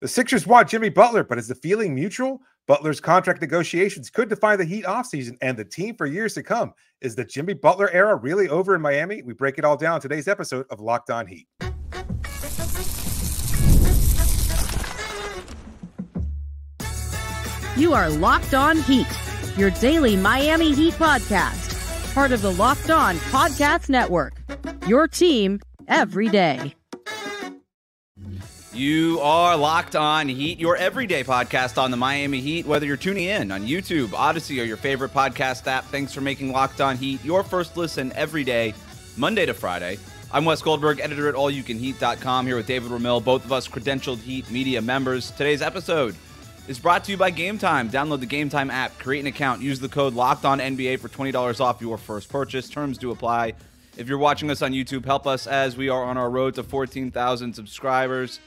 The Sixers want Jimmy Butler, but is the feeling mutual? Butler's contract negotiations could define the Heat offseason and the team for years to come. Is the Jimmy Butler era really over in Miami? We break it all down in today's episode of Locked On Heat. You are Locked On Heat, your daily Miami Heat podcast, part of the Locked On Podcast Network, your team every day. You are Locked On Heat, your everyday podcast on the Miami Heat. Whether you're tuning in on YouTube, Odyssey, or your favorite podcast app, thanks for making Locked On Heat your first listen every day, Monday to Friday. I'm Wes Goldberg, editor at allyoucanheat.com, here with David Ramil, both of us credentialed Heat media members. Today's episode is brought to you by Game Time. Download the Game Time app, create an account, use the code LOCKEDONNBA for $20 off your first purchase. Terms do apply. If you're watching us on YouTube, help us as we are on our road to 14,000 subscribers.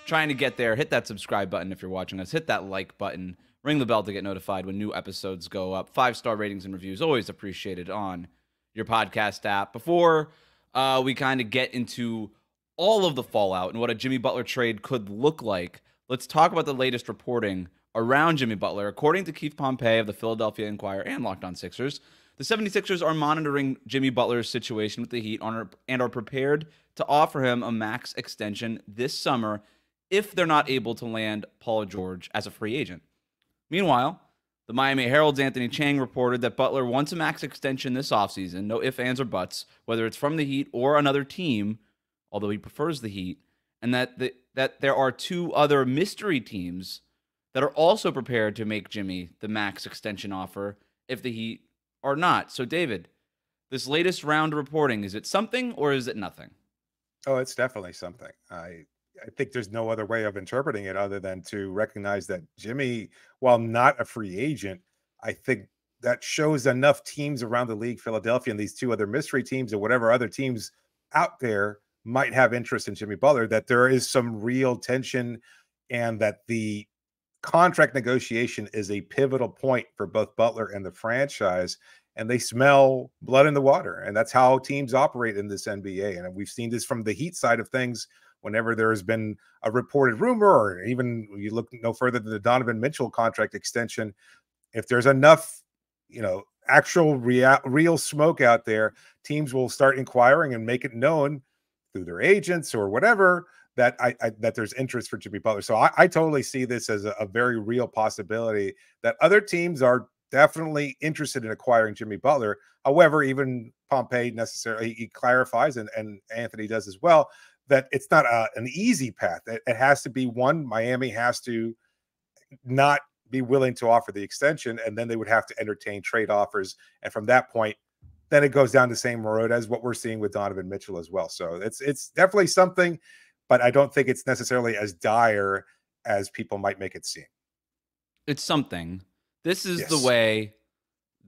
Trying to get there. Hit that subscribe button if you're watching us. Hit that like button. Ring the bell to get notified when new episodes go up. 5-star ratings and reviews always appreciated on your podcast app. Before we kind of get into all of the fallout and what a Jimmy Butler trade could look like, let's talk about the latest reporting around Jimmy Butler. According to Keith Pompey of the Philadelphia Inquirer and Locked On Sixers, the 76ers are monitoring Jimmy Butler's situation with the Heat and are prepared to offer him a max extension this summer if they're not able to land Paul George as a free agent. Meanwhile, the Miami Herald's Anthony Chang reported that Butler wants a max extension this offseason, no ifs, ands, or buts, whether it's from the Heat or another team, although he prefers the Heat, and that there are two other mystery teams that are also prepared to make Jimmy the max extension offer if the Heat are not. So, David, this latest round of reporting, is it something or is it nothing? Oh, it's definitely something. I think there's no other way of interpreting it other than to recognize that Jimmy, while not a free agent, I think that shows enough teams around the league, Philadelphia and these two other mystery teams or whatever other teams out there might have interest in Jimmy Butler, that there is some real tension and that the contract negotiation is a pivotal point for both Butler and the franchise. And they smell blood in the water. And that's how teams operate in this NBA. And we've seen this from the Heat side of things. Whenever there has been a reported rumor, or even you look no further than the Donovan Mitchell contract extension, if there's enough, actual real smoke out there, teams will start inquiring and make it known through their agents or whatever that that there's interest for Jimmy Butler. So I totally see this as a very real possibility that other teams are definitely interested in acquiring Jimmy Butler. However, even Pompey necessarily, he clarifies, and Anthony does as well, that it's not an easy path. It has to be one. Miami has to not be willing to offer the extension, and then they would have to entertain trade offers. And from that point, then it goes down the same road as what we're seeing with Donovan Mitchell as well. So it's definitely something, but I don't think it's necessarily as dire as people might make it seem. It's something. This is the way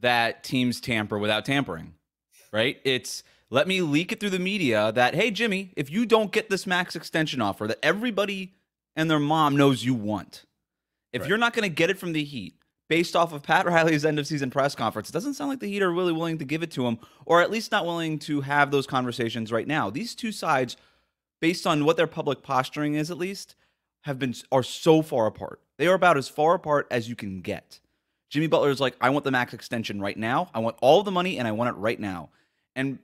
that teams tamper without tampering, right? It's, let me leak it through the media that, hey, Jimmy, if you don't get this max extension offer that everybody and their mom knows you want, if you're not going to get it from the Heat, based off of Pat Riley's end-of-season press conference, it doesn't sound like the Heat are really willing to give it to him, or at least not willing to have those conversations right now. These two sides, based on what their public posturing is at least, are so far apart. They are about as far apart as you can get. Jimmy Butler is like, I want the max extension right now. I want all of the money, and I want it right now. And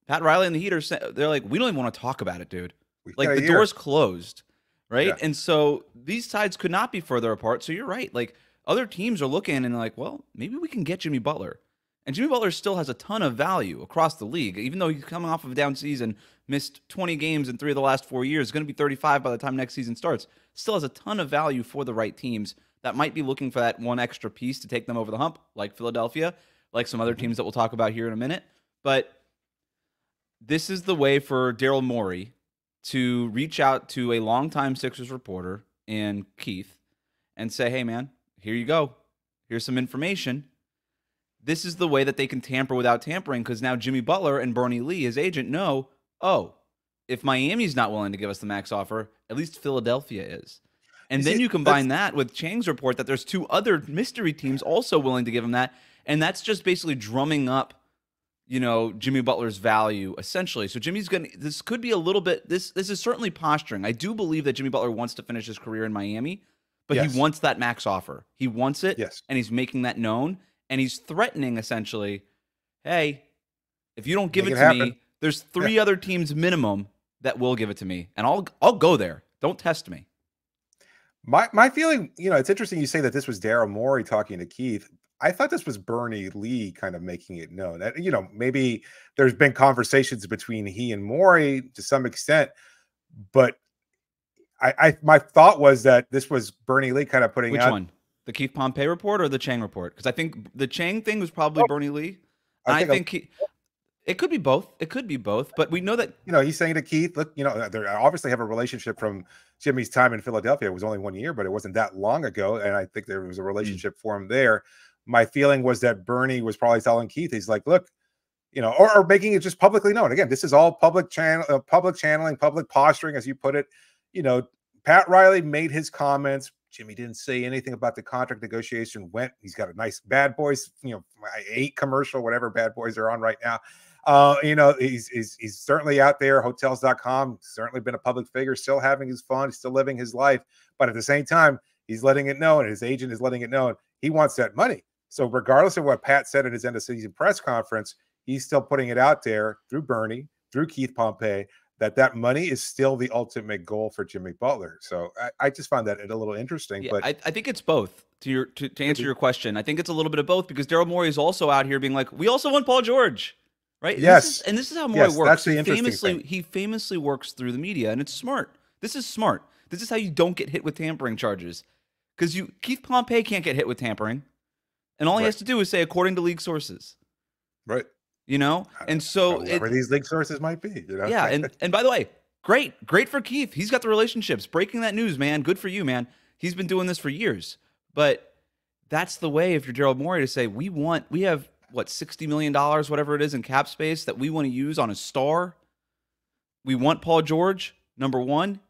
Pat Riley and the Heat they're like, we don't even want to talk about it, dude. Like, the door's closed, right? Yeah. And so these sides could not be further apart. So you're right. Like, other teams are looking and like, well, maybe we can get Jimmy Butler. And Jimmy Butler still has a ton of value across the league. Even though he's coming off of a down season, missed 20 games in 3 of the last 4 years, going to be 35 by the time next season starts. Still has a ton of value for the right teams that might be looking for that one extra piece to take them over the hump, like Philadelphia, like some other teams that we'll talk about here in a minute. But this is the way for Daryl Morey to reach out to a longtime Sixers reporter in Keith and say, hey, man, here you go. Here's some information. This is the way that they can tamper without tampering, because now Jimmy Butler and Bernie Lee, his agent, know, if Miami's not willing to give us the max offer, at least Philadelphia is. And then you combine that with Chang's report that there's 2 other mystery teams also willing to give him that, and that's just basically drumming up, Jimmy Butler's value essentially. So this could be a little bit, this is certainly posturing. I do believe that Jimmy Butler wants to finish his career in Miami, but he wants that max offer. He wants it. Yes. And he's making that known, and he's threatening essentially, hey, if you don't give it to me, there's 3 other teams minimum that will give it to me, and I'll go there. Don't test me. My feeling, it's interesting you say that this was Daryl Morey talking to Keith. I thought this was Bernie Lee kind of making it known that, maybe there's been conversations between he and Morey to some extent, but my thought was that this was Bernie Lee kind of putting Which out. one? The Keith Pompey report or the Chang report? Because I think the Chang thing was probably Bernie Lee. I think it could be both. It could be both, but we know that he's saying to Keith, look, they obviously have a relationship from Jimmy's time in Philadelphia. It was only 1 year, but it wasn't that long ago, and I think there was a relationship formed there. My feeling was that Bernie was probably telling Keith, he's like, look, or making it just publicly known. Again, this is all public channeling, public posturing, as you put it. Pat Riley made his comments. Jimmy didn't say anything about the contract negotiation. He's got a nice Bad Boys, 8 commercial, whatever Bad Boys are on right now. He's certainly out there. Hotels.com, certainly been a public figure, still having his fun, still living his life. But at the same time, he's letting it know, and his agent is letting it know he wants that money. So regardless of what Pat said in his end of season press conference, he's still putting it out there through Bernie, through Keith Pompey, that money is still the ultimate goal for Jimmy Butler. So I just found that a little interesting. Yeah, but I think it's both. To answer your question, I think it's a little bit of both, because Daryl Morey is also out here being like, we also want Paul George, right? Yes. And this is how Morey works. That's the interesting thing. He famously works through the media, and it's smart. This is smart. This is how you don't get hit with tampering charges, because Keith Pompey can't get hit with tampering, and all he has to do is say, according to league sources. Right. And so whatever these league sources might be, Yeah, and by the way, great for Keith. He's got the relationships. Breaking that news, man. Good for you, man. He's been doing this for years. But that's the way, if you're Daryl Morey, to say we have what, $60 million, whatever it is, in cap space that we want to use on a star. We want Paul George, number one.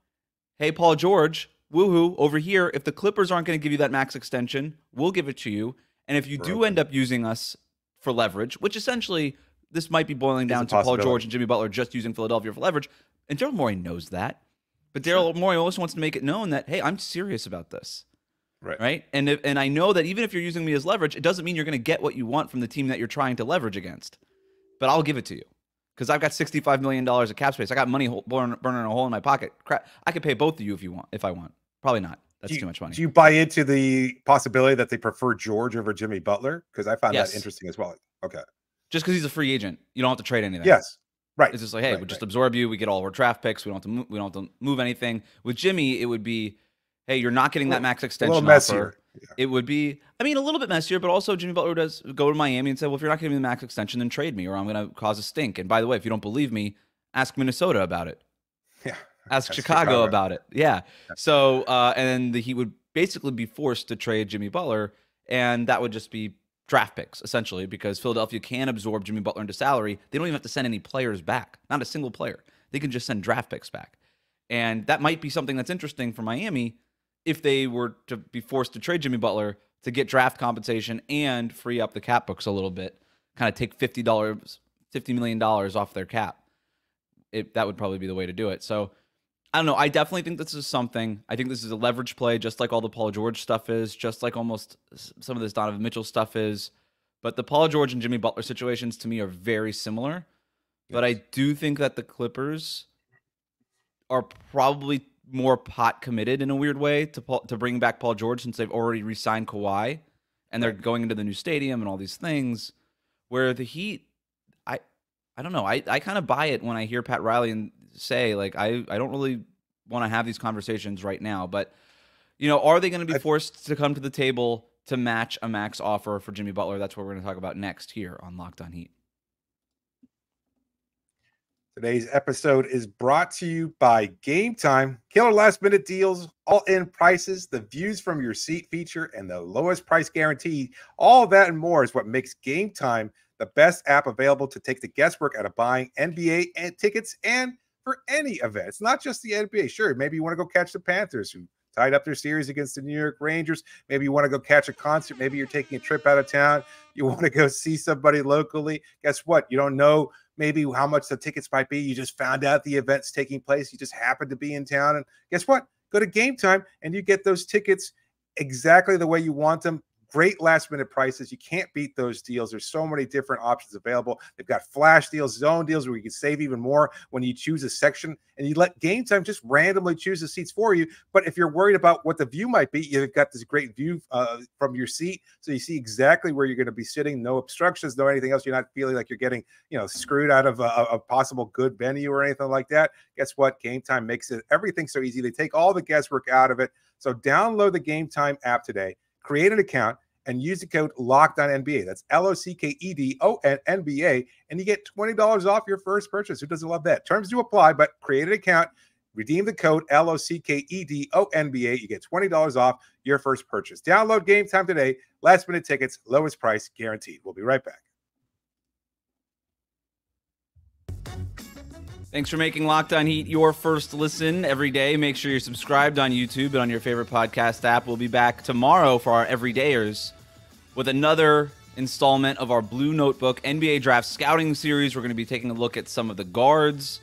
Hey, Paul George, woohoo, over here. If the Clippers aren't going to give you that max extension, we'll give it to you. And if you do end up using us for leverage, which essentially this might be boiling down to Paul George and Jimmy Butler just using Philadelphia for leverage, and Daryl Morey knows that. But Daryl Morey also wants to make it known that, hey, I'm serious about this. Right? And I know that even if you're using me as leverage, it doesn't mean you're going to get what you want from the team that you're trying to leverage against. But I'll give it to you, because I've got $65 million of cap space. I got money burning a hole in my pocket. Crap, I could pay both of you if I want. Probably not. That's too much money. Do you buy into the possibility that they prefer George over Jimmy Butler? Because I found that interesting as well. Okay. Just because he's a free agent, you don't have to trade anything. Yes. Right. It's just like, hey, we'll just absorb you. We get all of our draft picks. We don't have to move anything. With Jimmy, it would be, hey, you're not getting that max extension. A little messier. Yeah. It would be, a little bit messier, but also Jimmy Butler does go to Miami and say, well, if you're not giving me the max extension, then trade me, or I'm going to cause a stink. And by the way, if you don't believe me, ask Minnesota about it. Yeah. Ask Chicago about it. Yeah. So, and then he would basically be forced to trade Jimmy Butler, and that would just be draft picks, essentially, because Philadelphia can absorb Jimmy Butler into salary. They don't even have to send any players back, not a single player. They can just send draft picks back. And that might be something that's interesting for Miami if they were to be forced to trade Jimmy Butler to get draft compensation and free up the cap books a little bit, kind of take $50 million off their cap. That would probably be the way to do it. So I don't know. I definitely think this is something. I think this is a leverage play, just like all the Paul George stuff is, just like almost some of this Donovan Mitchell stuff is. But the Paul George and Jimmy Butler situations, to me, are very similar. Yes. But I do think that the Clippers are probably more pot committed in a weird way to bring back Paul George, since they've already re-signed Kawhi, and they're going into the new stadium and all these things. Where the Heat, I don't know. I kind of buy it when I hear Pat Riley say, like, I don't really want to have these conversations right now. But, are they going to be forced to come to the table to match a max offer for Jimmy Butler? That's what we're going to talk about next here on Locked On Heat. Today's episode is brought to you by Game Time. Killer last-minute deals, all-in prices, the views from your seat feature, and the lowest price guarantee. All that and more is what makes Game Time the best app available to take the guesswork out of buying NBA and tickets and for any event. It's not just the NBA. Sure, maybe you want to go catch the Panthers, who tied up their series against the New York Rangers. Maybe you want to go catch a concert. Maybe you're taking a trip out of town. You want to go see somebody locally. Guess what? You don't know maybe how much the tickets might be. You just found out the event's taking place. You just happen to be in town. And guess what? Go to Game Time and you get those tickets exactly the way you want them. Great last minute prices. You can't beat those deals. There's so many different options available. They've got flash deals, zone deals where you can save even more when you choose a section, and you let Game Time just randomly choose the seats for you. But if you're worried about what the view might be, you've got this great view from your seat. So you see exactly where you're going to be sitting. No obstructions, no anything else. You're not feeling like you're getting, screwed out of a possible good venue or anything like that. Guess what? Game Time makes everything so easy. They take all the guesswork out of it. So download the Game Time app today. Create an account and use the code LOCKEDONNBA. That's LOCKEDONNBA, and you get $20 off your first purchase. Who doesn't love that? Terms do apply, but create an account, redeem the code LOCKEDONBA. You get $20 off your first purchase. Download Game Time today. Last minute tickets, lowest price guaranteed. We'll be right back. Thanks for making Locked On Heat your first listen every day. Make sure you're subscribed on YouTube and on your favorite podcast app. We'll be back tomorrow for our everydayers with another installment of our Blue Notebook NBA Draft Scouting Series. We're going to be taking a look at some of the guards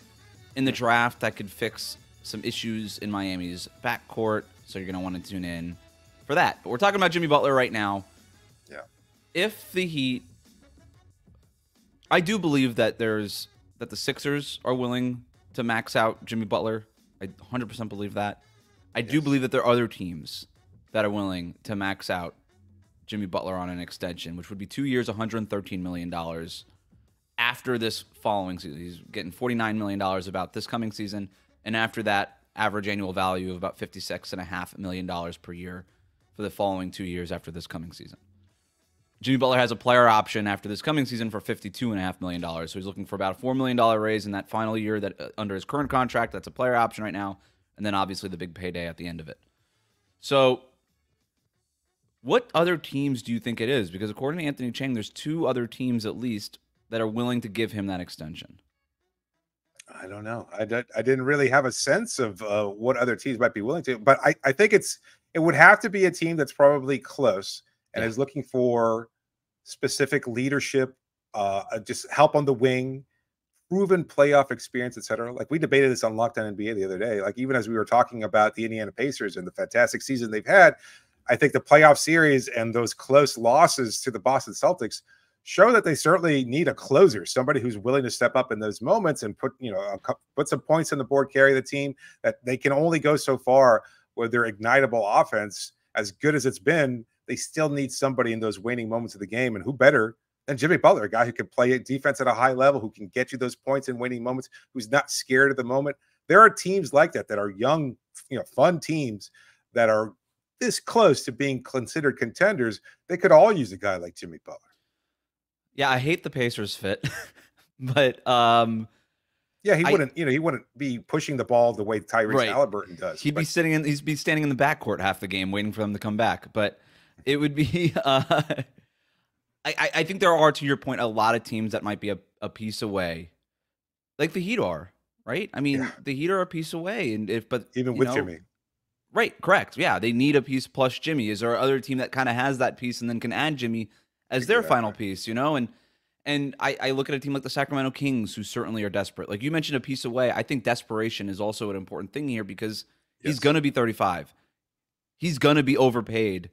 in the draft that could fix some issues in Miami's backcourt. So you're going to want to tune in for that. But we're talking about Jimmy Butler right now. Yeah. If the Heat, I do believe that the Sixers are willing to max out Jimmy Butler. I 100% believe that. I do believe that there are other teams that are willing to max out Jimmy Butler on an extension, which would be 2 years, $113 million after this following season. He's getting $49 million about this coming season, and after that, average annual value of about $56.5 million per year for the following 2 years after this coming season. Jimmy Butler has a player option after this coming season for $52.5 million. So he's looking for about a $4 million raise in that final year that under his current contract. That's a player option right now. And then obviously the big payday at the end of it. So what other teams do you think it is? Because according to Anthony Chang, there's two other teams at least that are willing to give him that extension. I don't know. I didn't really have a sense of what other teams might be willing to. But I think it would have to be a team that's probably close and is looking for specific leadership, just help on the wing, proven playoff experience, etc. Like we debated this on Locked On NBA the other day. Like even as we were talking about the Indiana Pacers and the fantastic season they've had, I think the playoff series and those close losses to the Boston Celtics show that they certainly need a closer, somebody who's willing to step up in those moments and put some points on the board, carry the team. That they can only go so far with their ignitable offense. As good as it's been, they still need somebody in those waning moments of the game. And who better than Jimmy Butler, a guy who can play defense at a high level, who can get you those points in waning moments, who's not scared of the moment. There are teams like that are young, fun teams that are this close to being considered contenders. They could all use a guy like Jimmy Butler. Yeah, I hate the Pacers fit, but yeah, he wouldn't be pushing the ball the way Tyrese Halliburton does. He'd be standing in the backcourt half the game waiting for them to come back. But it would be I think there are, to your point, a lot of teams that might be a piece away. Like the Heat are, right? I mean, the Heat are a piece away, even with Jimmy. Right, correct. Yeah, they need a piece plus Jimmy. Is there another team that kind of has that piece and then can add Jimmy as their final piece, And I look at a team like the Sacramento Kings, who certainly are desperate. Like you mentioned, a piece away. I think desperation is also an important thing here because he's going to be 35. He's going to be overpaid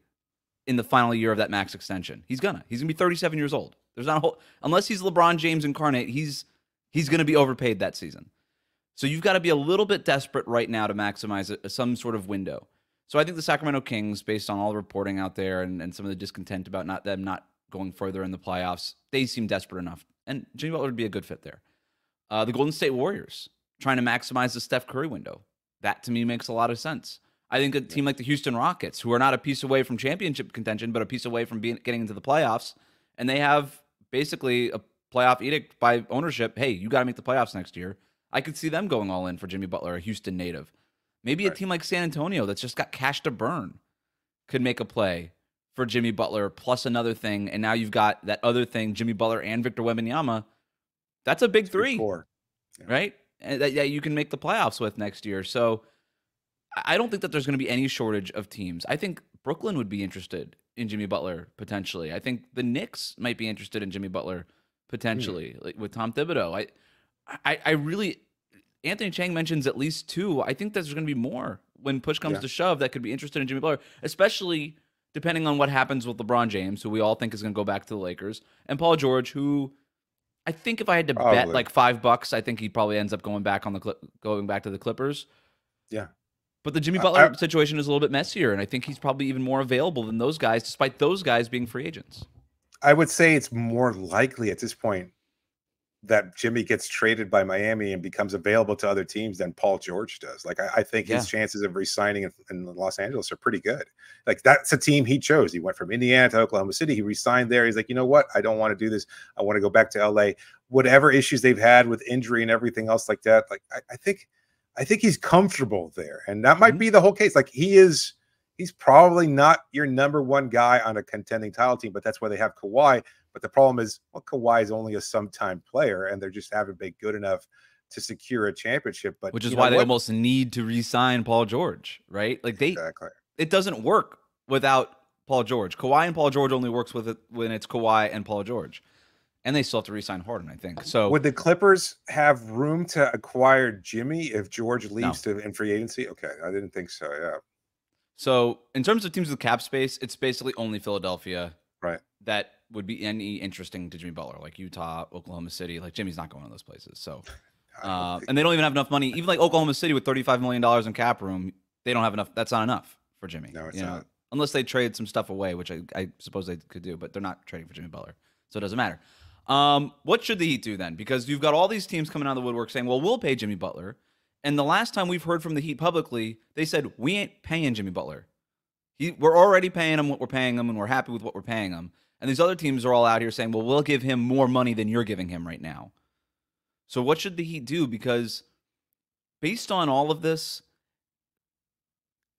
in the final year of that max extension. He's going to be 37 years old. There's not unless he's LeBron James incarnate, he's going to be overpaid that season. So you've got to be a little bit desperate right now to maximize some sort of window. So I think the Sacramento Kings, based on all the reporting out there and some of the discontent about them not going further in the playoffs, they seem desperate enough. And Jimmy Butler would be a good fit there. The Golden State Warriors, trying to maximize the Steph Curry window. That, to me, makes a lot of sense. I think a team like the Houston Rockets, who are not a piece away from championship contention, but a piece away from getting into the playoffs, and they have basically a playoff edict by ownership. Hey, you got to make the playoffs next year. I could see them going all in for Jimmy Butler, a Houston native. Maybe a team like San Antonio that's just got cash to burn could make a play for Jimmy Butler plus another thing, and now you've got that other thing, Jimmy Butler and Victor Wembanyama. That's a big three, right? And that you can make the playoffs with next year. So I don't think that there's going to be any shortage of teams. I think Brooklyn would be interested in Jimmy Butler potentially. I think the Knicks might be interested in Jimmy Butler potentially, like with Tom Thibodeau. I really, Anthony Chang mentions at least 2. I think there's going to be more when push comes to shove that could be interested in Jimmy Butler, especially depending on what happens with LeBron James, who we all think is going to go back to the Lakers, and Paul George, who I think if I had to bet like $5, I think he probably ends up going back to the Clippers. Yeah. But the Jimmy Butler situation is a little bit messier, and I think he's probably even more available than those guys, despite those guys being free agents. I would say it's more likely at this point that Jimmy gets traded by Miami and becomes available to other teams than Paul George does. Like, I think his chances of re-signing in Los Angeles are pretty good. Like, that's a team he chose. He went from Indiana to Oklahoma City. He re-signed there. He's like, you know what? I don't want to do this. I want to go back to LA. Whatever issues they've had with injury and everything else like that, like, I think he's comfortable there. And that might be the whole case. Like, he's probably not your number one guy on a contending title team, but that's why they have Kawhi. But the problem is, well, Kawhi is only a sometime player, and they're just haven't been good enough to secure a championship. But which is why they almost need to re-sign Paul George, right? Like it doesn't work without Paul George. Kawhi and Paul George only works with it when it's Kawhi and Paul George, and they still have to re-sign Harden, I think. So would the Clippers have room to acquire Jimmy if George leaves in free agency? Okay, I didn't think so. Yeah. So in terms of teams with cap space, it's basically only Philadelphia, right? That would be any interesting to Jimmy Butler, like Utah, Oklahoma City. Like Jimmy's not going to those places. So, and they don't even have enough money. Even like Oklahoma City with $35 million in cap room, they don't have enough. That's not enough for Jimmy. No, it's not. Unless they trade some stuff away, which I suppose they could do, but they're not trading for Jimmy Butler, so it doesn't matter. What should the Heat do then? Because you've got all these teams coming out of the woodwork saying, well, we'll pay Jimmy Butler. And the last time we've heard from the Heat publicly, they said, we ain't paying Jimmy Butler. We're already paying him what we're paying him, and we're happy with what we're paying him. And these other teams are all out here saying, well, we'll give him more money than you're giving him right now. So what should the Heat do? Because based on all of this,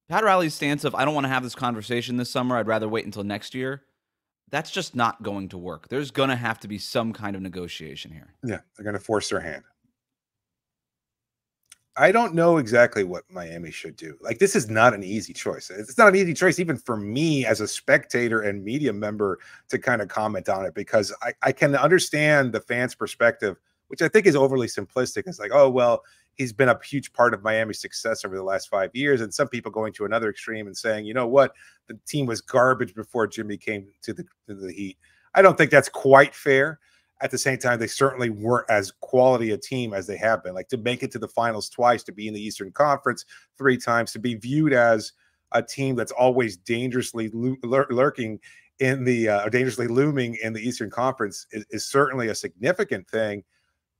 Pat Riley's stance of, I don't want to have this conversation this summer, I'd rather wait until next year, that's just not going to work. There's going to have to be some kind of negotiation here. Yeah, they're going to force their hand. I don't know exactly what Miami should do. Like, this is not an easy choice. It's not an easy choice even for me as a spectator and media member to kind of comment on it, because I can understand the fans' perspective, which I think is overly simplistic. It's like, oh, well, he's been a huge part of Miami's success over the last 5 years. And some people going to another extreme and saying, you know what, the team was garbage before Jimmy came to the Heat. I don't think that's quite fair. At the same time, they certainly weren't as quality a team as they have been. Like, to make it to the finals twice, to be in the Eastern Conference 3 times, to be viewed as a team that's always dangerously lurking in the dangerously looming in the Eastern Conference is certainly a significant thing.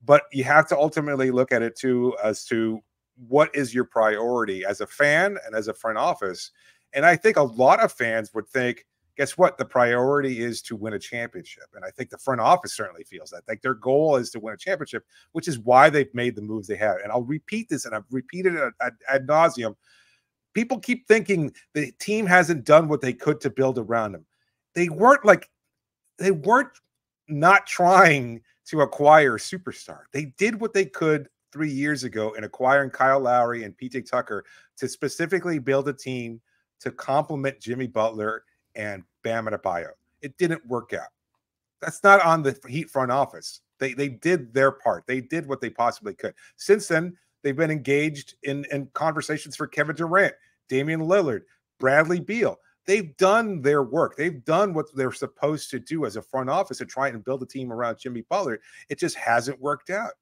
But you have to ultimately look at it too as to what is your priority as a fan and as a front office. And I think a lot of fans would think, guess what? The priority is to win a championship. And I think the front office certainly feels that. Like, their goal is to win a championship, which is why they've made the moves they have. And I'll repeat this, and I've repeated it ad nauseum. People keep thinking the team hasn't done what they could to build around them. They weren't not trying to acquire a superstar. They did what they could 3 years ago in acquiring Kyle Lowry and PJ Tucker to specifically build a team to complement Jimmy Butler and Bam Adebayo. It didn't work out. That's not on the Heat front office. They did their part. They did what they possibly could. Since then, they've been engaged in conversations for Kevin Durant, Damian Lillard, Bradley Beal. They've done their work. They've done what they're supposed to do as a front office to try and build a team around Jimmy Butler. It just hasn't worked out.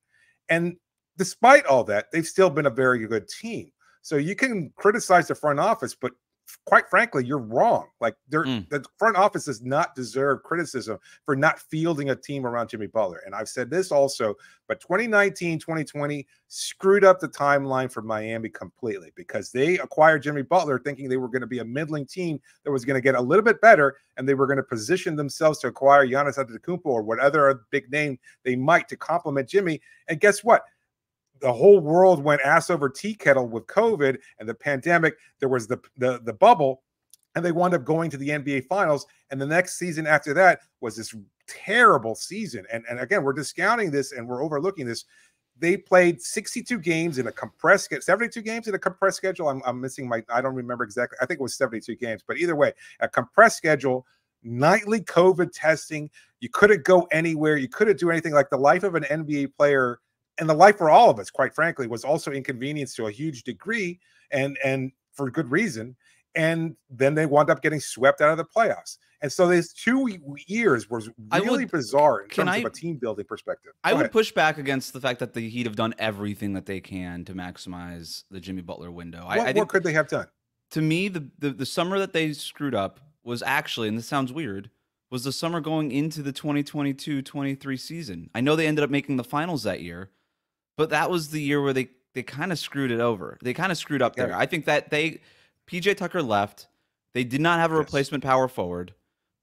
And despite all that, they've still been a very good team. So you can criticize the front office, but quite frankly, you're wrong. Like, the front office does not deserve criticism for not fielding a team around Jimmy Butler. And I've said this also, but 2019, 2020 screwed up the timeline for Miami completely, because they acquired Jimmy Butler thinking they were going to be a middling team that was going to get a little bit better, and they were going to position themselves to acquire Giannis Antetokounmpo or whatever big name they might to complement Jimmy. And guess what? The whole world went ass over tea kettle with COVID and the pandemic. There was the bubble, and they wound up going to the NBA Finals. And the next season after that was this terrible season. And again, we're discounting this and we're overlooking this. they played 62 games in a compressed 72 games in a compressed schedule. I'm missing I don't remember exactly. I think it was 72 games, but either way, a compressed schedule, nightly COVID testing. You couldn't go anywhere. You couldn't do anything. Like the life of an NBA player and the life for all of us, quite frankly, was also inconvenienced to a huge degree, and for good reason. And then they wound up getting swept out of the playoffs. And so these 2 years was really bizarre in terms of a team building perspective. I would push back against the fact that the Heat have done everything that they can to maximize the Jimmy Butler window. What could they have done? To me, the summer that they screwed up was actually, and this sounds weird, was the summer going into the 2022-23 season. I know they ended up making the finals that year, but that was the year where they kind of screwed it over. They kind of screwed up there. I think that PJ Tucker left. They did not have a replacement power forward.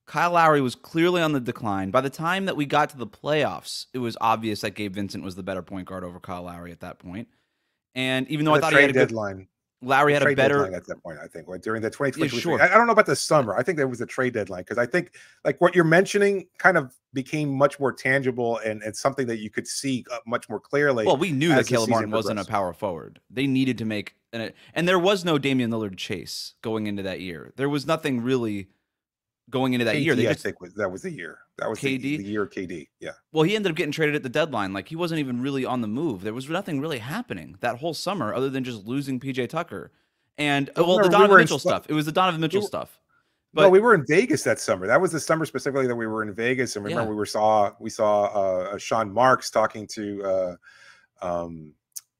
Kyle Lowry was clearly on the decline. By the time that we got to the playoffs, it was obvious that Gabe Vincent was the better point guard over Kyle Lowry at that point. And even though I thought he had a deadline, Lowry had a better at that point. I think during the 2023. Sure. I don't know about the summer. I think there was a trade deadline because I think like what you're mentioning kind of became much more tangible and something that you could see much more clearly. Well, we knew that Caleb Martin wasn't a power forward. They needed to make and there was no Damian Lillard chase going into that year. There was nothing really going into that KD, year. I think that was the year. That was KD? The year of KD. Yeah. Well, he ended up getting traded at the deadline. Like he wasn't even really on the move. There was nothing really happening that whole summer other than just losing PJ Tucker. And the Donovan Mitchell stuff. It was the Donovan Mitchell stuff. But no, we were in Vegas that summer. That was the summer specifically that we were in Vegas. And remember, we saw Sean Marks talking to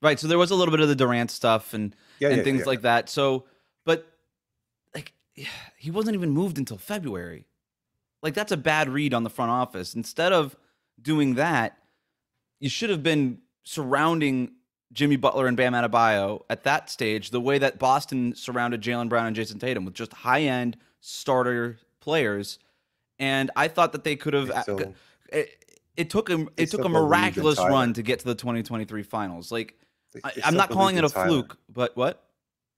right. So there was a little bit of the Durant stuff and things like that. So, but like he wasn't even moved until February. Like that's a bad read on the front office. Instead of doing that, you should have been surrounding Jimmy Butler and Bam Adebayo at that stage the way that Boston surrounded Jaylen Brown and Jason Tatum with just high-end starter players. And I thought that they could have it took a miraculous run to get to the 2023 finals. Like I'm not calling it a fluke, but what?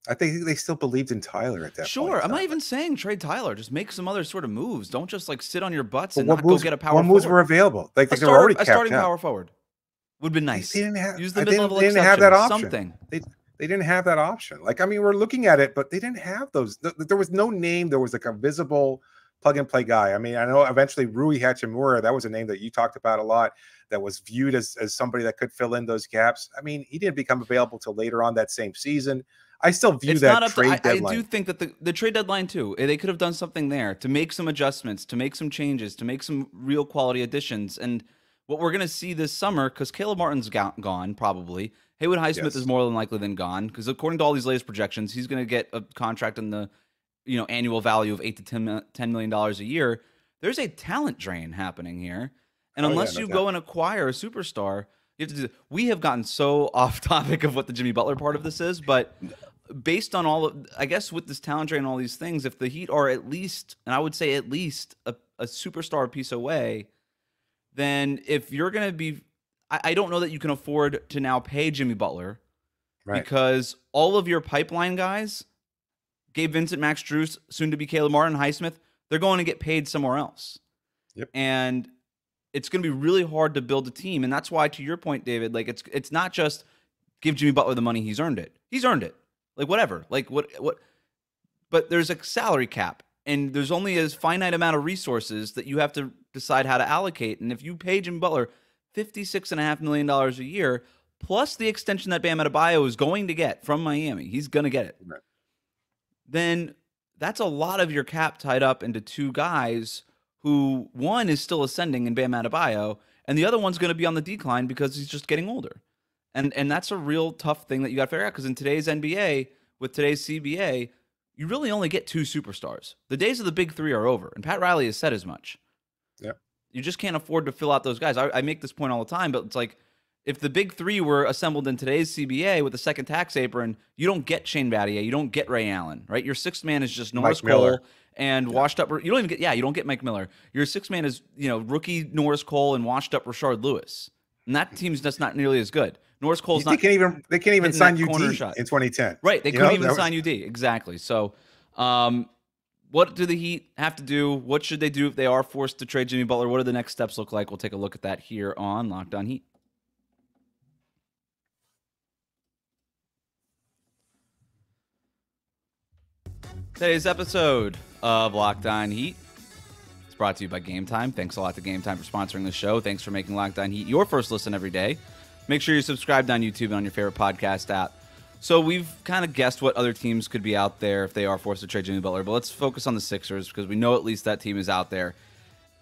I think they still believed in Tyler at that point. Sure. I'm not even saying trade Tyler. Just make some other sort of moves. Don't just like sit on your butts and not go get a power forward. What moves were available? Like they were already a starting power forward. Would have been nice. They didn't have, use the mid-level exception. They didn't have that option. Something. They didn't have that option. Like, I mean, we're looking at it, but they didn't have those. There was no name. There was like a visible plug-and-play guy. I mean, I know eventually Rui Hachimura, that was a name that you talked about a lot, that was viewed as somebody that could fill in those gaps. I mean, he didn't become available till later on that same season. I still view that trade deadline. I do think that the trade deadline, too, they could have done something there to make some adjustments, to make some changes, to make some real quality additions. And what we're going to see this summer, because Caleb Martin's gone, probably. Haywood Highsmith is more than likely than gone, because according to all these latest projections, he's going to get a contract in the annual value of $8 to $10 million a year. There's a talent drain happening here. And unless you go and acquire a superstar, you have to do. We have gotten so off topic of what the Jimmy Butler part of this is, but based on all of, I guess with this talent drain and all these things, if the Heat are at least, and I would say at least a superstar piece away, then if you're going to be, I don't know that you can afford to now pay Jimmy Butler, right? Because all of your pipeline guys, Gabe Vincent, Max Strus, soon to be Caleb Martin, Highsmith, they're going to get paid somewhere else. Yep. And it's going to be really hard to build a team. And that's why, to your point, David, like it's not just give Jimmy Butler the money. He's earned it. He's earned it. Like whatever. Like what, but there's a salary cap and there's only a finite amount of resources that you have to decide how to allocate. And if you pay Jimmy Butler $56.5 million a year, plus the extension that Bam Adebayo is going to get from Miami, he's going to get it. Right. Then that's a lot of your cap tied up into two guys who one is still ascending in Bam Adebayo, and the other one's going to be on the decline because he's just getting older. And that's a real tough thing that you got to figure out, because in today's NBA, with today's CBA, you really only get two superstars. The days of the big three are over, and Pat Riley has said as much. Yep. You just can't afford to fill out those guys. I make this point all the time, but it's like, if the big three were assembled in today's CBA with the second tax apron, you don't get Shane Battier, you don't get Ray Allen, right? Your sixth man is just Norris Cole and washed up. You don't even get, you don't get Mike Miller. Your sixth man is, rookie Norris Cole and washed up Rashard Lewis, and that team's just not nearly as good. Norris Cole's not. They can't even sign UD in 2010. Right, they couldn't even sign UD exactly. So, what do the Heat have to do? What should they do if they are forced to trade Jimmy Butler? What do the next steps look like? We'll take a look at that here on Locked On Heat. Today's episode of Locked On Heat is brought to you by Game Time. Thanks a lot to Game Time for sponsoring the show. Thanks for making Locked On Heat your first listen every day. Make sure you're subscribed on YouTube and on your favorite podcast app. So we've kind of guessed what other teams could be out there if they are forced to trade Jimmy Butler, but let's focus on the Sixers because we know at least that team is out there.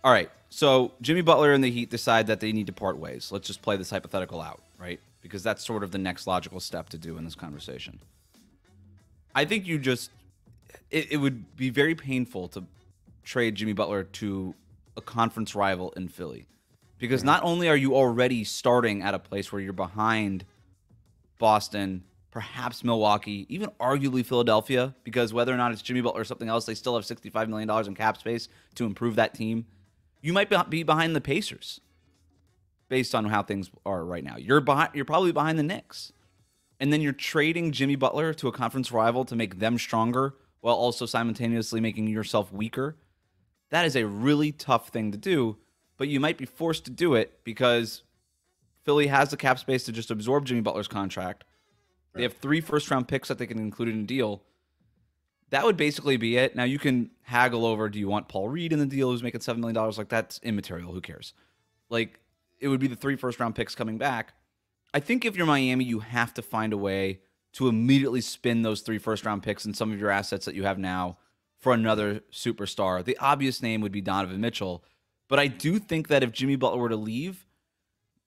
All right, so Jimmy Butler and the Heat decide that they need to part ways. Let's just play this hypothetical out, right? Because that's sort of the next logical step to do in this conversation. I think it would be very painful to trade Jimmy Butler to a conference rival in Philly. Because not only are you already starting at a place where you're behind Boston, perhaps Milwaukee, even arguably Philadelphia, because whether or not it's Jimmy Butler or something else, they still have $65 million in cap space to improve that team. You might be behind the Pacers based on how things are right now. You're probably behind the Knicks. And then you're trading Jimmy Butler to a conference rival to make them stronger while also simultaneously making yourself weaker. That is a really tough thing to do, but you might be forced to do it because Philly has the cap space to just absorb Jimmy Butler's contract. They have 3 first-round picks that they can include in a deal. That would basically be it. Now, you can haggle over, do you want Paul Reed in the deal who's making $7 million? Like, that's immaterial. Who cares? Like, it would be the 3 first-round picks coming back. I think if you're Miami, you have to find a way to immediately spin those 3 first-round picks and some of your assets that you have now for another superstar. The obvious name would be Donovan Mitchell. But I do think that if Jimmy Butler were to leave,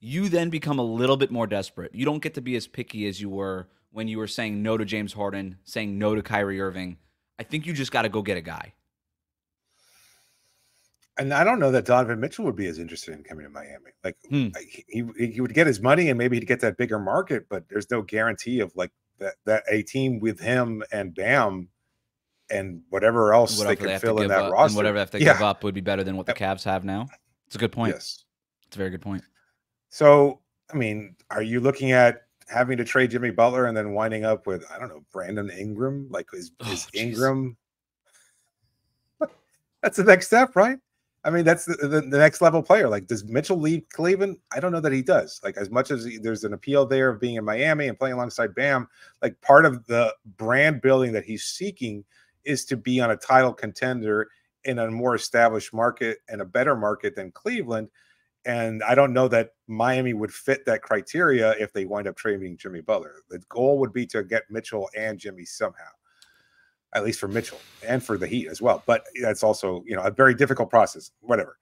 you then become a little bit more desperate. You don't get to be as picky as you were when you were saying no to James Harden, saying no to Kyrie Irving. I think you just got to go get a guy. And I don't know that Donovan Mitchell would be as interested in coming to Miami. Like he would get his money and maybe he'd get that bigger market, but there's no guarantee of like that a team with him and Bam and whatever else they could fill in that roster. And whatever they have to give up would be better than what the Cavs have now. It's a good point. Yes. It's a very good point. So, I mean, are you looking at having to trade Jimmy Butler and then winding up with, I don't know, Brandon Ingram? Like, is Ingram? That's the next step, right? I mean, that's the next level player. Like, does Mitchell leave Cleveland? I don't know that he does. Like, as much as there's an appeal there of being in Miami and playing alongside Bam, like part of the brand building that he's seeking is to be on a title contender in a more established market and a better market than Cleveland. And I don't know that Miami would fit that criteria if they wind up trading Jimmy Butler. The goal would be to get Mitchell and Jimmy somehow, at least for Mitchell and for the Heat as well. But that's also, a very difficult process, whatever.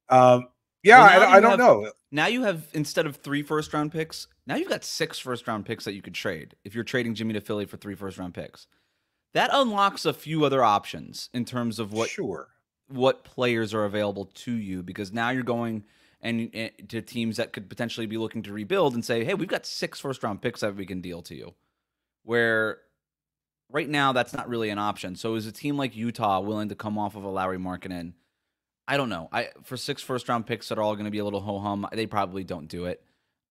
I don't know. Now you have, instead of 3 first-round picks, now you've got 6 first-round picks that you could trade if you're trading Jimmy to Philly for 3 first-round picks. That unlocks a few other options in terms of what players are available to you, because now you're going and to teams that could potentially be looking to rebuild and say, hey, we've got 6 first-round picks that we can deal to you. Where right now that's not really an option. So is a team like Utah willing to come off of a Lauri Markkanen? I don't know. For 6 first-round picks that are all going to be a little ho-hum, they probably don't do it.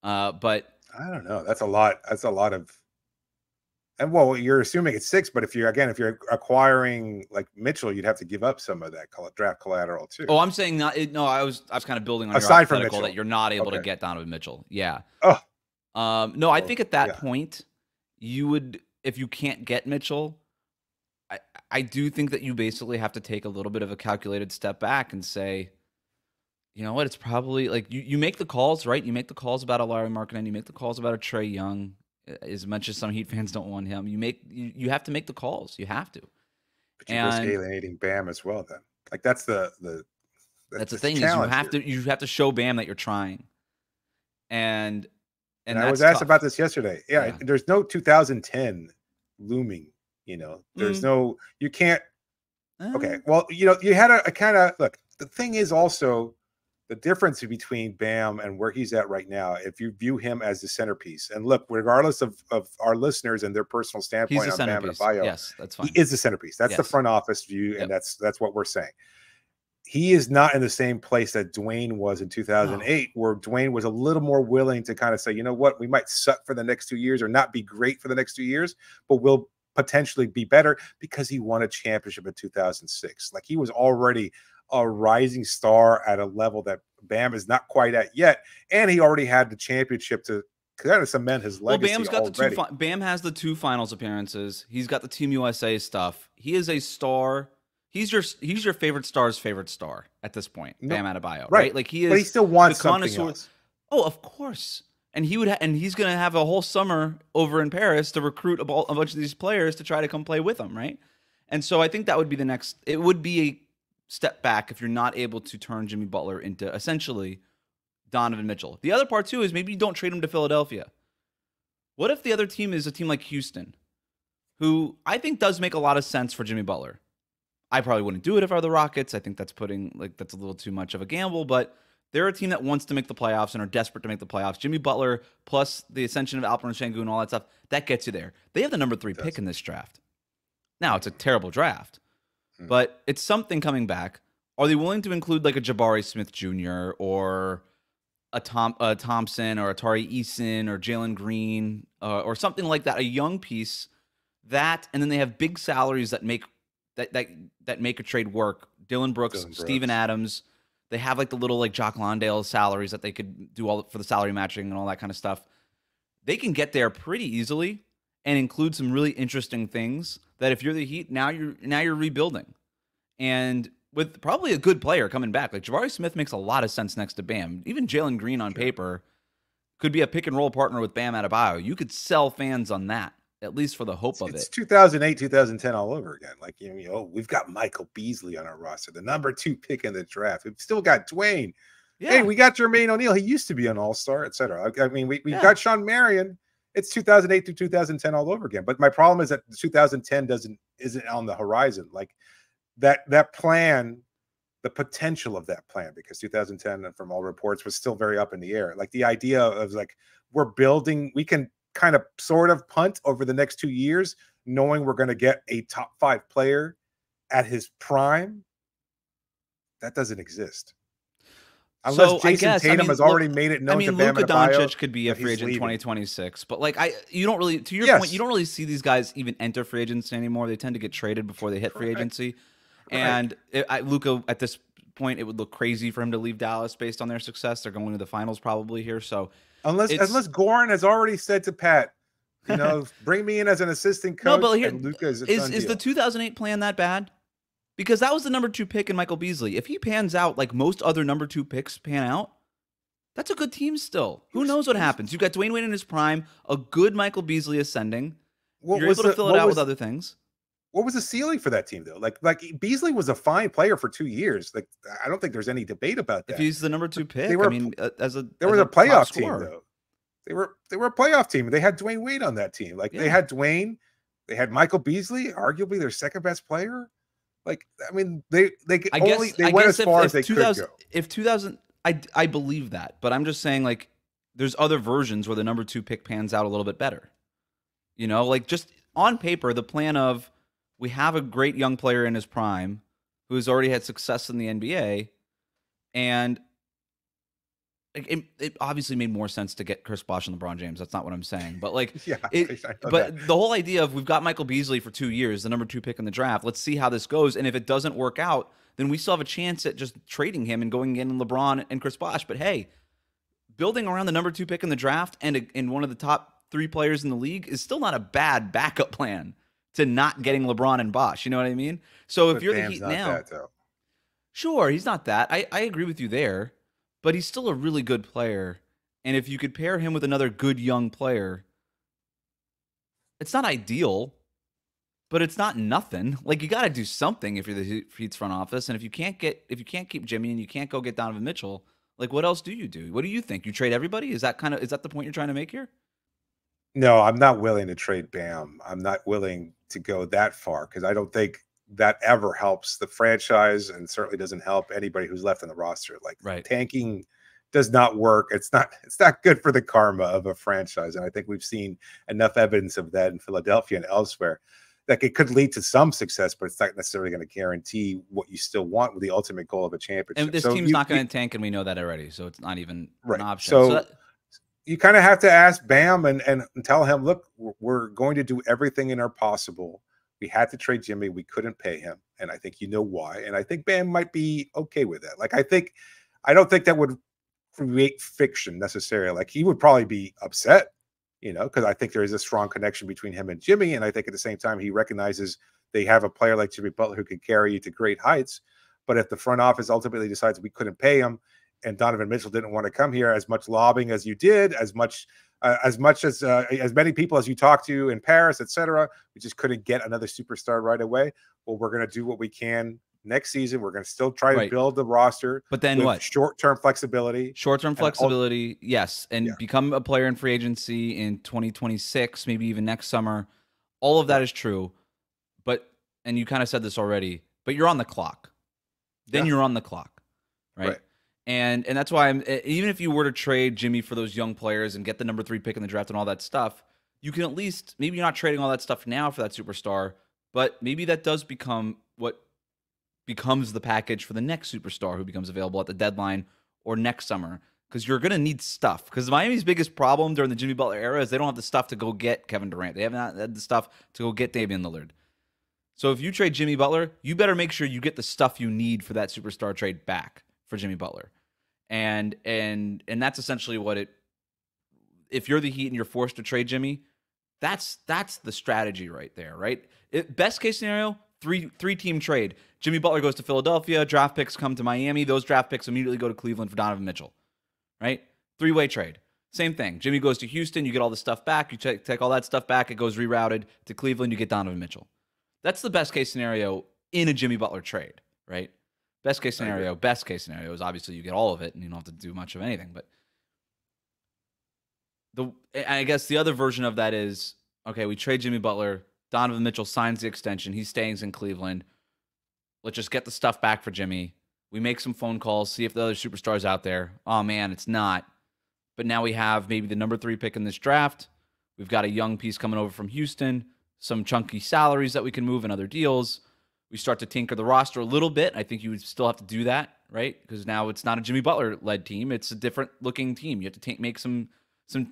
But I don't know. That's a lot. That's a lot of. And well, you're assuming it's 6, but if you're acquiring like Mitchell, you'd have to give up some of that draft collateral too. Oh, I'm saying not. No, I was kind of building on aside your from Mitchell that you're not able to get Donovan Mitchell. Yeah. Oh. No, I think at that point you would, if you can't get Mitchell, I do think that you basically have to take a little bit of a calculated step back and say, you know what, it's probably like you make the calls, right? You make the calls about a Lauri Markkanen, you make the calls about a Trae Young. As much as some Heat fans don't want him, you have to make the calls. You have to. But you risk alienating Bam as well. Then, like that's the thing is you have to show Bam that you're trying. And I was asked about this yesterday. Yeah, there's no 2010 looming. There's no. You can't. Okay, well, you had a kind of look. The thing is also. The difference between Bam and where he's at right now, if you view him as the centerpiece, and look, regardless of our listeners and their personal standpoint on Bam Adebayo, yes, that's fine. He is the centerpiece. That's the front office view, and that's what we're saying. He is not in the same place that Dwayne was in 2008, where Dwayne was a little more willing to kind of say, you know what, we might suck for the next 2 years or not be great for the next 2 years, but we'll potentially be better because he won a championship in 2006. Like he was already a rising star at a level that Bam is not quite at yet. And he already had the championship to kind of cement his legacy. Bam's got already. Bam has the 2 finals appearances. He's got the Team USA stuff. He is a star. He's your favorite star's favorite star at this point. Bam Adebayo, right? Like he is. But he still wants something else. Oh, of course. And he's going to have a whole summer over in Paris to recruit a bunch of these players to try to come play with him, right? And so I think that would be the next. It would be a step back if you're not able to turn Jimmy Butler into essentially Donovan Mitchell. The other part too is maybe you don't trade him to Philadelphia. What if the other team is a team like Houston, who I think does make a lot of sense for Jimmy Butler? I probably wouldn't do it if I were the Rockets. I think that's a little too much of a gamble, but they're a team that wants to make the playoffs and are desperate to make the playoffs. Jimmy Butler plus the ascension of Alperen Sengun and all that stuff, that gets you there. They have the number 3 pick in this draft. Now, it's a terrible draft, but it's something coming back. Are they willing to include like a Jabari Smith Jr. or a Thompson or a Tari Eason or Jalen Green or something like that, a young piece that, and then they have big salaries that make make a trade work. Dylan Brooks, Steven Adams. They have like the little like Jock Londale salaries that they could do all for the salary matching and all that kind of stuff. They can get there pretty easily and include some really interesting things that if you're the Heat, now you're rebuilding. And with probably a good player coming back, like Jabari Smith makes a lot of sense next to Bam. Even Jalen Green on paper could be a pick and roll partner with Bam Adebayo. You could sell fans on that, at least for the hope of it. It's 2008, 2010 all over again. Like, we've got Michael Beasley on our roster, the number 2 pick in the draft. We've still got Dwayne. Yeah. Hey, we got Jermaine O'Neal. He used to be an all-star, et cetera. I mean, we've got Sean Marion. It's 2008 through 2010 all over again. But my problem is that 2010 isn't on the horizon. Like that plan, the potential of that plan, because 2010, from all reports, was still very up in the air. Like the idea of like, we're building, we can kind of sort of punt over the next 2 years, knowing we're going to get a top 5 player at his prime. That doesn't exist. Unless Jason Tatum has already made it known to Bam Luka Adebayo Doncic could be a free agent in 2026, but like you don't really, to your point, you don't really see these guys even enter free agency anymore. They tend to get traded before they hit free agency. And Luka, at this point, it would look crazy for him to leave Dallas based on their success. They're going to the finals probably here. So unless Goran has already said to Pat, bring me in as an assistant coach. No, but here, and Luka is the 2008 plan that bad? Because that was the number 2 pick in Michael Beasley. If he pans out like most other number 2 picks pan out, that's a good team still. Who knows what happens? You've got Dwayne Wade in his prime, a good Michael Beasley ascending. You're able to fill it out with other things. What was the ceiling for that team, though? Like Beasley was a fine player for 2 years. Like, I don't think there's any debate about that. If he's the number 2 pick, they were a playoff team, though. They were a playoff team. They had Dwayne Wade on that team. Like they had Dwayne, they had Michael Beasley, arguably their second best player. Like, I mean, they went as far as they could go. If 2000, I believe that, but I'm just saying, like, there's other versions where the number 2 pick pans out a little bit better. Like just on paper, the plan of we have a great young player in his prime who has already had success in the NBA, and it obviously made more sense to get Chris Bosh and LeBron James. That's not what I'm saying. But like, the whole idea of we've got Michael Beasley for 2 years, the number 2 pick in the draft. Let's see how this goes. And if it doesn't work out, then we still have a chance at just trading him and going in LeBron and Chris Bosh. But hey, building around the number 2 pick in the draft and one of the top 3 players in the league is still not a bad backup plan to not getting LeBron and Bosh. You know what I mean? So if you're the Heat now, sure, he's not that. I agree with you there. But he's still a really good player. And if you could pair him with another good young player, it's not ideal, but it's not nothing. Like, you got to do something if you're the Heat's front office. And if you can't keep Jimmy and you can't go get Donovan Mitchell, like, what else do you do? What do you think? You trade everybody? Is that the point you're trying to make here? No, I'm not willing to trade Bam. I'm not willing to go that far because I don't think that ever helps the franchise and certainly doesn't help anybody who's left on the roster. Like tanking does not work. It's not good for the karma of a franchise. And I think we've seen enough evidence of that in Philadelphia and elsewhere that it could lead to some success, but it's not necessarily going to guarantee what you still want with the ultimate goal of a championship. And this team's not going to tank, and we know that already. So it's not even an option. So you kind of have to ask Bam and tell him, look, we're going to do everything in our possible. We had to trade Jimmy. We couldn't pay him. And I think you know why. And I think Bam might be okay with that. Like, I don't think that would create fiction necessarily. Like, he would probably be upset, because I think there is a strong connection between him and Jimmy. And I think at the same time, he recognizes they have a player like Jimmy Butler who can carry you to great heights. But if the front office ultimately decides we couldn't pay him, and Donovan Mitchell didn't want to come here, as much lobbying as you did, as many people as you talked to in Paris, etc., we just couldn't get another superstar right away. Well, we're going to do what we can next season. We're going to still try to build the roster, but then what? Short-term flexibility. Yes, and become a player in free agency in 2026, maybe even next summer. All of that is true, and you kind of said this already, but you're on the clock. Then you're on the clock, right? And that's why even if you were to trade Jimmy for those young players and get the number 3 pick in the draft and all that stuff, you can at least, maybe you're not trading all that stuff now for that superstar, but maybe that does become what becomes the package for the next superstar who becomes available at the deadline or next summer, because you're going to need stuff. Because Miami's biggest problem during the Jimmy Butler era is they don't have the stuff to go get Kevin Durant. They haven't had the stuff to go get Damian Lillard. So if you trade Jimmy Butler, you better make sure you get the stuff you need for that superstar trade back for Jimmy Butler. And that's essentially what it, if you're the Heat and you're forced to trade Jimmy, that's the strategy right there, right? Best case scenario, three-team trade. Jimmy Butler goes to Philadelphia, draft picks come to Miami, those draft picks immediately go to Cleveland for Donovan Mitchell, right? 3-way trade. Same thing. Jimmy goes to Houston, you get all the stuff back, you take all that stuff back, it goes rerouted to Cleveland, you get Donovan Mitchell. That's the best case scenario in a Jimmy Butler trade, right? Best case scenario is obviously you get all of it and you don't have to do much of anything. But I guess the other version of that is, okay, we trade Jimmy Butler, Donovan Mitchell signs the extension, he stays in Cleveland. Let's just get the stuff back for Jimmy. We make some phone calls, see if the other superstars out there. Oh man, it's not. But now we have maybe the number 3 pick in this draft. We've got a young piece coming over from Houston, some chunky salaries that we can move in other deals. We start to tinker the roster a little bit. I think you would still have to do that, right? Because now it's not a Jimmy Butler-led team. It's a different-looking team. You have to make some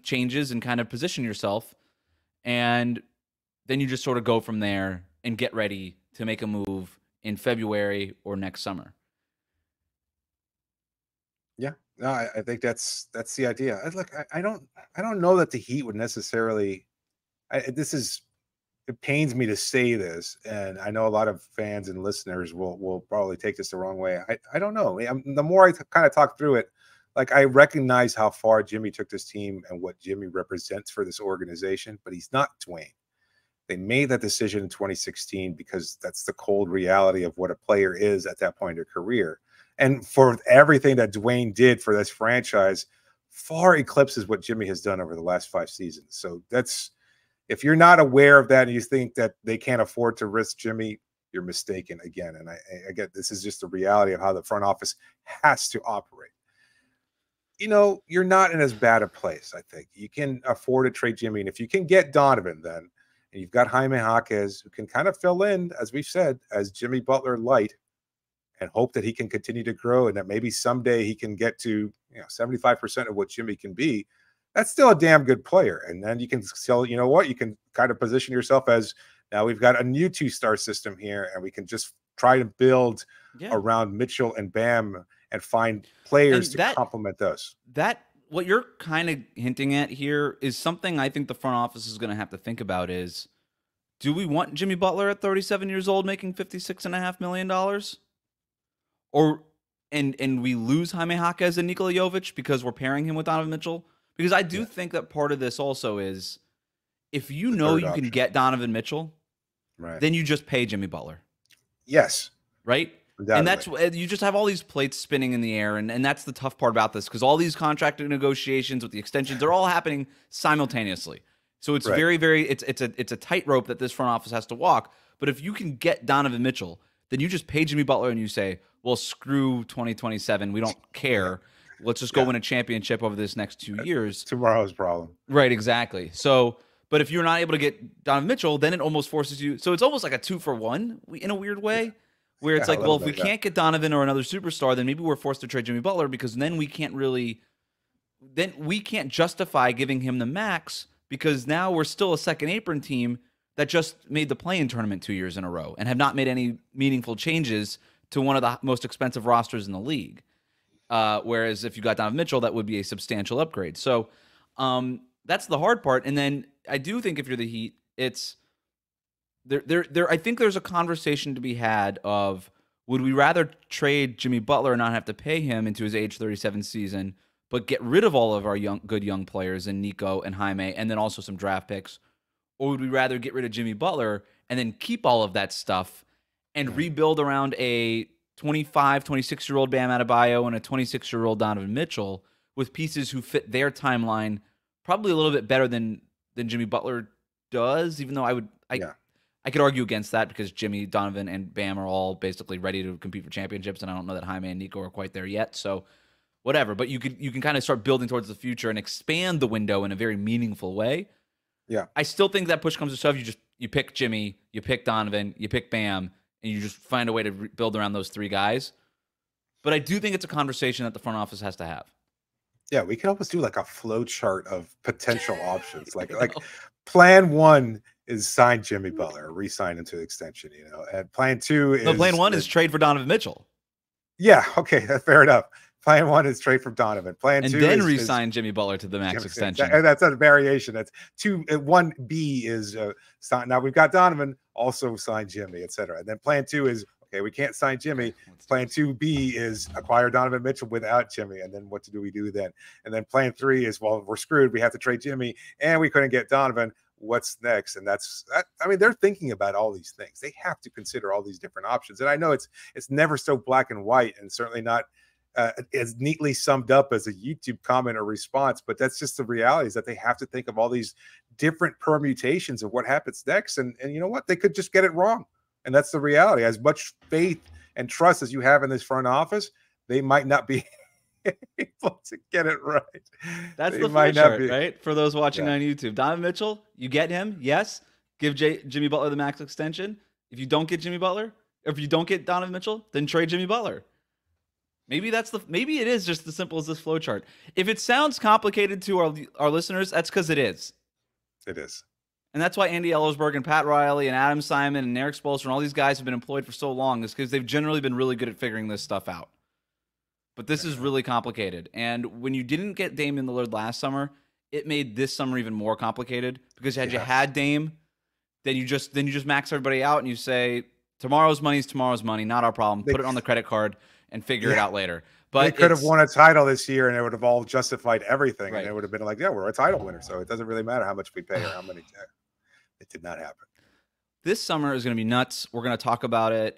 changes and kind of position yourself. And then you just sort of go from there and get ready to make a move in February or next summer. Yeah, no, I think that's the idea. Look, I don't know that the Heat would necessarily. It pains me to say this, and I know a lot of fans and listeners will probably take this the wrong way. I don't know. The more I kind of talk through it, like, I recognize how far Jimmy took this team and what Jimmy represents for this organization, but he's not Dwayne. They made that decision in 2016 because that's the cold reality of what a player is at that point in their career. And for everything that Dwayne did for this franchise, far eclipses what Jimmy has done over the last 5 seasons. So if you're not aware of that and you think that they can't afford to risk Jimmy, you're mistaken again. And I get, this is just the reality of how the front office has to operate. You're not in as bad a place. I think you can afford to trade Jimmy. And if you can get Donovan, then, and you've got Jaime Jaquez, who can kind of fill in, as we've said, as Jimmy Butler light, and hope that he can continue to grow and that maybe someday he can get to 75% of what Jimmy can be. That's still a damn good player. And then you can still, you can kind of position yourself as, now we've got a new 2-star system here, and we can just try to build around Mitchell and Bam and find players to complement those. What you're kind of hinting at here is something I think the front office is going to have to think about is, do we want Jimmy Butler at 37 years old making $56.5 million? And we lose Jaime Jaquez and Nikola Jovic because we're pairing him with Donovan Mitchell? Because I do think that part of this also is, if you know you can get Donovan Mitchell, then you just pay Jimmy Butler. Yes. Right? And that's, you just have all these plates spinning in the air, and that's the tough part about this, because all these contract negotiations with the extensions, they're all happening simultaneously. So it's very, very, it's a tightrope that this front office has to walk. But if you can get Donovan Mitchell, then you just pay Jimmy Butler and you say, well, screw 2027. We don't care. Let's just go win a championship over this next 2 years. Tomorrow's problem. Right, exactly. So, but if you're not able to get Donovan Mitchell, then it almost forces you. So it's almost like a 2-for-1 in a weird way, where it's like, well, if we can't get Donovan or another superstar, then maybe we're forced to trade Jimmy Butler, because then we can't justify giving him the max, because now we're still a second apron team that just made the play-in tournament 2 years in a row and have not made any meaningful changes to one of the most expensive rosters in the league. Whereas if you got Donovan Mitchell, that would be a substantial upgrade. So that's the hard part. And then I do think if you're the Heat, it's I think there's a conversation to be had of, would we rather trade Jimmy Butler and not have to pay him into his age 37 season, but get rid of all of our good young players in Nico and Jaime, and then also some draft picks? Or would we rather get rid of Jimmy Butler and then keep all of that stuff and rebuild around a 25, 26-year-old Bam Adebayo and a 26-year-old Donovan Mitchell with pieces who fit their timeline probably a little bit better than Jimmy Butler does, even though I could argue against that because Jimmy, Donovan, and Bam are all basically ready to compete for championships, and I don't know that Jaime and Nico are quite there yet. So whatever, but you can kind of start building towards the future and expand the window in a very meaningful way. Yeah, I still think that push comes to shove. You pick Jimmy, you pick Donovan, you pick Bam, and you just find a way to build around those three guys. But I do think it's a conversation that the front office has to have. Yeah, we can almost do like a flow chart of potential options. Like plan one is sign Jimmy Butler, re-sign him to the extension, and plan two is plan one is trade for Donovan Mitchell. Yeah, okay, that's fair enough. Plan one is trade from Donovan. Plan two then is re-sign Jimmy Butler to the max extension. That's a variation. That's 1B is now we've got Donovan, also sign Jimmy, etc. And then plan two is, okay, we can't sign Jimmy. Plan 2B is acquire Donovan Mitchell without Jimmy. And then what do we do then? And then plan three is, well, we're screwed. We have to trade Jimmy and we couldn't get Donovan. What's next? And they're thinking about all these things. They have to consider all these different options. And I know it's never so black and white, and certainly not as neatly summed up as a YouTube comment or response, but that's just the reality, is that they have to think of all these different permutations of what happens next. And you know what? They could just get it wrong. And that's the reality. As much faith and trust as you have in this front office, they might not be able to get it right. That's the flip chart, right? For those watching on YouTube. Donovan Mitchell, you get him, yes. Give Jimmy Butler the max extension. If you don't get Jimmy Butler, or if you don't get Donovan Mitchell, then trade Jimmy Butler. Maybe it is just as simple as this flow chart. If it sounds complicated to our listeners, that's because it is. It is. And that's why Andy Ellersberg and Pat Riley and Adam Simon and Eric Spoelstra and all these guys have been employed for so long, is because they've generally been really good at figuring this stuff out. But this is really complicated. And when you didn't get Damian Lillard last summer, it made this summer even more complicated, because you had Dame, then you just max everybody out and you say, tomorrow's money is tomorrow's money, not our problem. Put it on the credit card and figure it out later. But they could have won a title this year, and it would have all justified everything. Right. And it would have been like, yeah, we're a title winner, so it doesn't really matter how much we pay or how many. It did not happen. This summer is going to be nuts. We're going to talk about it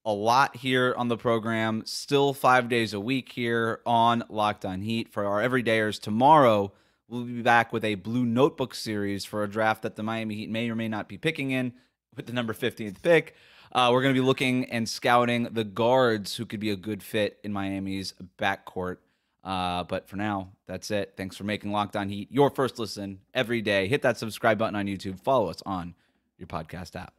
a lot here on the program. Still 5 days a week here on Locked On Heat for our everydayers. Tomorrow, we'll be back with a Blue Notebook series for a draft that the Miami Heat may or may not be picking in with the number 15th pick. We're going to be looking and scouting the guards who could be a good fit in Miami's backcourt. But for now, that's it. Thanks for making Locked On Heat your first listen every day. Hit that subscribe button on YouTube. Follow us on your podcast app.